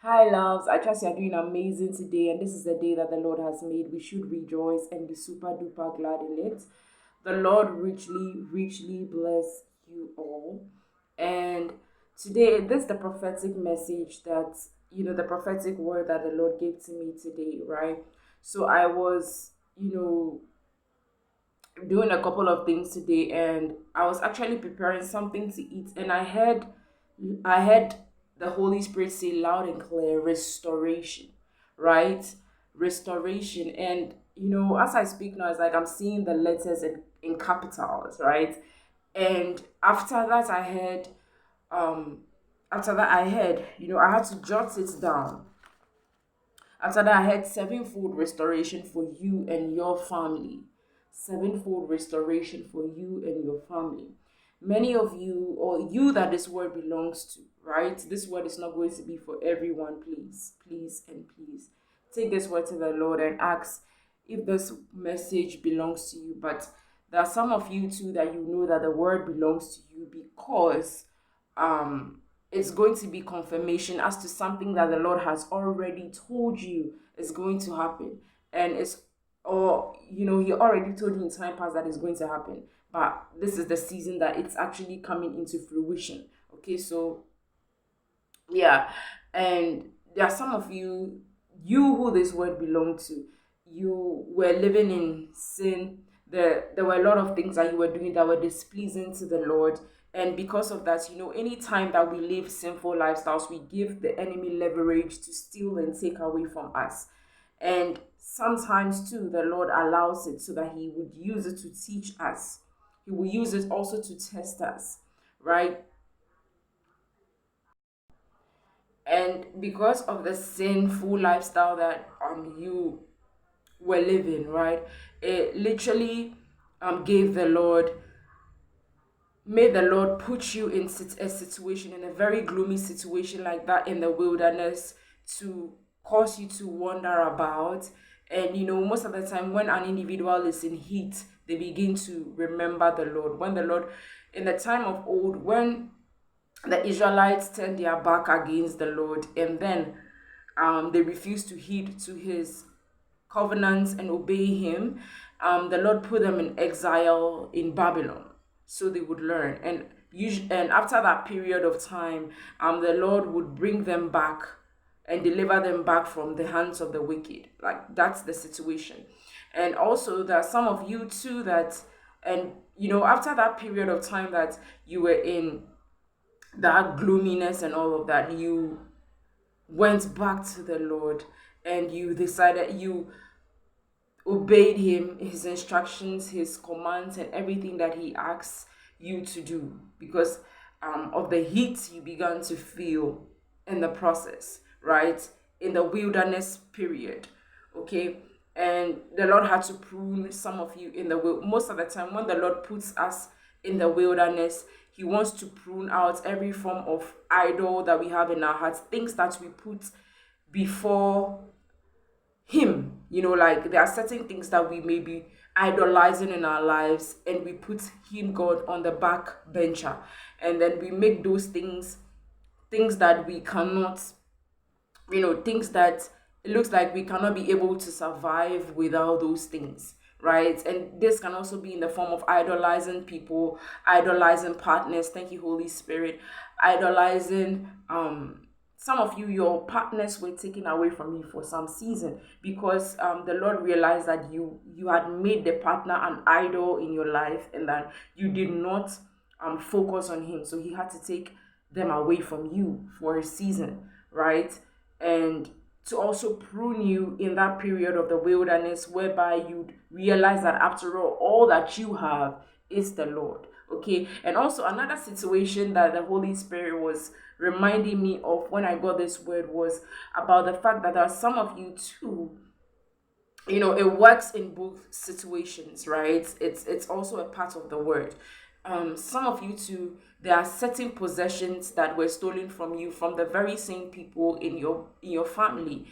Hi, loves. I trust you're doing amazing today, and this is the day that the Lord has made. We should rejoice and be super duper glad in it. The Lord richly bless you all. And today, this is the prophetic message that, the prophetic word that the Lord gave to me today, right? So I was, doing a couple of things today, and I was actually preparing something to eat, and I had the Holy Spirit say loud and clear, restoration, right? Restoration. And as I speak now, it's like I'm seeing the letters in capitals, right? And after that I had, I had to jot it down. After that, I had sevenfold restoration for you and your family. Sevenfold restoration for you and your family. Many of you, or you that this word belongs to, right? This word is not going to be for everyone, please, please, and please. Take this word to the Lord and ask if this message belongs to you. But there are some of you too that you know that the word belongs to you because it's going to be confirmation as to something that the Lord has already told you is going to happen. And He already told you in time past that it's going to happen. But this is the season that it's actually coming into fruition. Okay, so yeah. And there are some of you who this word belonged to, you were living in sin. There were a lot of things that you were doing that were displeasing to the Lord. And because of that, anytime that we live sinful lifestyles, we give the enemy leverage to steal and take away from us. And sometimes too, the Lord allows it so that He would use it to teach us. He will use it also to test us, right? And because of the sinful lifestyle that you were living, right, it literally gave the Lord made the Lord put you in a situation, in a very gloomy situation like that in the wilderness, to cause you to wander about. And most of the time, when an individual is in heat, they begin to remember the Lord. When the Lord, in the time of old, when the Israelites turned their back against the Lord, and then they refused to heed to His covenants and obey Him. The Lord put them in exile in Babylon, so they would learn. And after that period of time, the Lord would bring them back and deliver them back from the hands of the wicked. Like, that's the situation. And also, there are some of you too and after that period of time that you were in that gloominess and all of that, you went back to the Lord, and you decided, you obeyed Him, His instructions, His commands, and everything that He asks you to do because of the heat you began to feel in the process, right? In the wilderness period, okay? And the Lord had to prune some of you in the most of the time when the Lord puts us in the wilderness, He wants to prune out every form of idol that we have in our hearts, things that we put before Him. Like, there are certain things that we may be idolizing in our lives, and we put Him, God, on the back bencher, and then we make those things that we cannot, things that it looks like we cannot be able to survive without those things, right? And this can also be in the form of idolizing people, idolizing partners. Thank you, Holy Spirit. Idolizing some of you, your partners were taken away from you for some season because the Lord realized that you had made the partner an idol in your life, and that you did not focus on Him. So He had to take them away from you for a season, right? And to also prune you in that period of the wilderness, whereby you'd realize that after all that you have is the Lord. Okay. And also, another situation that the Holy Spirit was reminding me of when I got this word was about the fact that there are some of you too, it works in both situations, right? It's also a part of the word. Some of you too, there are certain possessions that were stolen from you from the very same people in your family.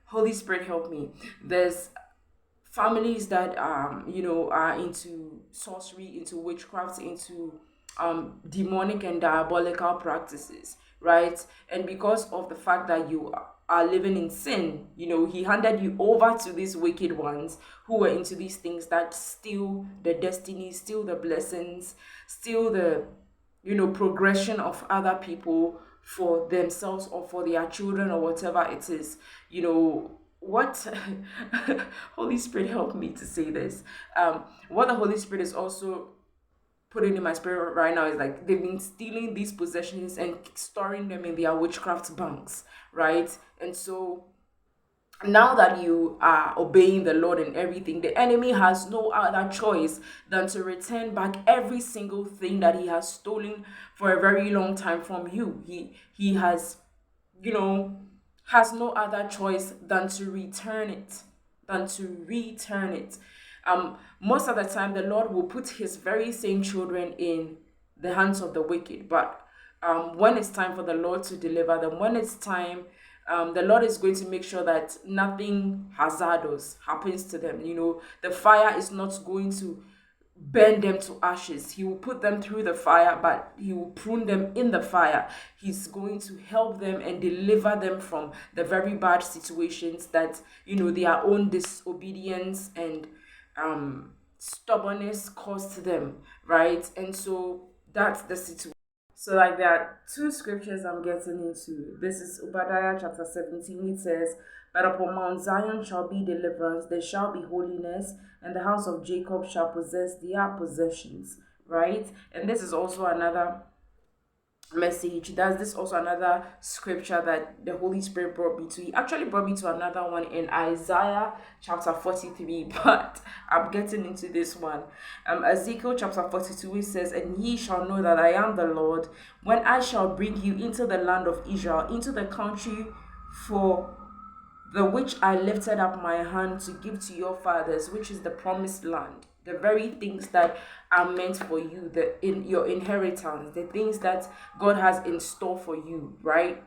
Holy Spirit, help me. There's families that are into sorcery, into witchcraft, into demonic and diabolical practices. right? And because of the fact that you are living in sin, he handed you over to these wicked ones who were into these things that steal the destiny, steal the blessings, steal the progression of other people for themselves or for their children or whatever it is. What Holy Spirit, help me to say this. What the Holy Spirit is also putting in my spirit right now is like they've been stealing these possessions and storing them in their witchcraft banks, right? And so now that you are obeying the Lord and everything, the enemy has no other choice than to return back every single thing that he has stolen for a very long time from you. He has, you know, has no other choice than to return it, most of the time, the Lord will put His very same children in the hands of the wicked. But when it's time for the Lord to deliver them, when it's time, the Lord is going to make sure that nothing hazardous happens to them. The fire is not going to burn them to ashes. He will put them through the fire, but He will prune them in the fire. He's going to help them and deliver them from the very bad situations that their own disobedience and stubbornness caused them, right? And so that's the situation. So, like, there are two scriptures I'm getting into. This is Obadiah chapter 17, which says, "But upon Mount Zion shall be deliverance, there shall be holiness, and the house of Jacob shall possess their possessions," right? And this is also another message. That's this also another scripture that the Holy Spirit brought me to. He actually brought me to another one in Isaiah chapter 43, but I'm getting into this one. Ezekiel chapter 42, it says, "And ye shall know that I am the Lord, when I shall bring you into the land of Israel, into the country for the which I lifted up my hand to give to your fathers, which is the promised land." The very things that are meant for you, in your inheritance, the things that God has in store for you, right?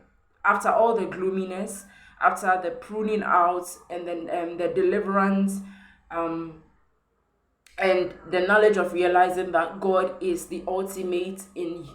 After all the gloominess, after the pruning out, and then the deliverance, and the knowledge of realizing that God is the ultimate in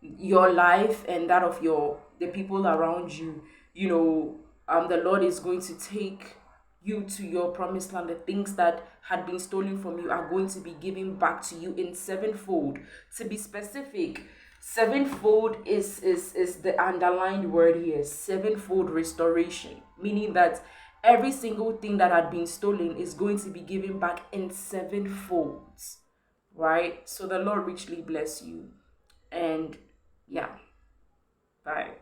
your life and that of the people around you. The Lord is going to take you to your promised land. The things that had been stolen from you are going to be given back to you in sevenfold. To be specific, sevenfold is the underlined word here. Sevenfold restoration, meaning that every single thing that had been stolen is going to be given back in sevenfolds, right? So the Lord richly bless you, and yeah, bye.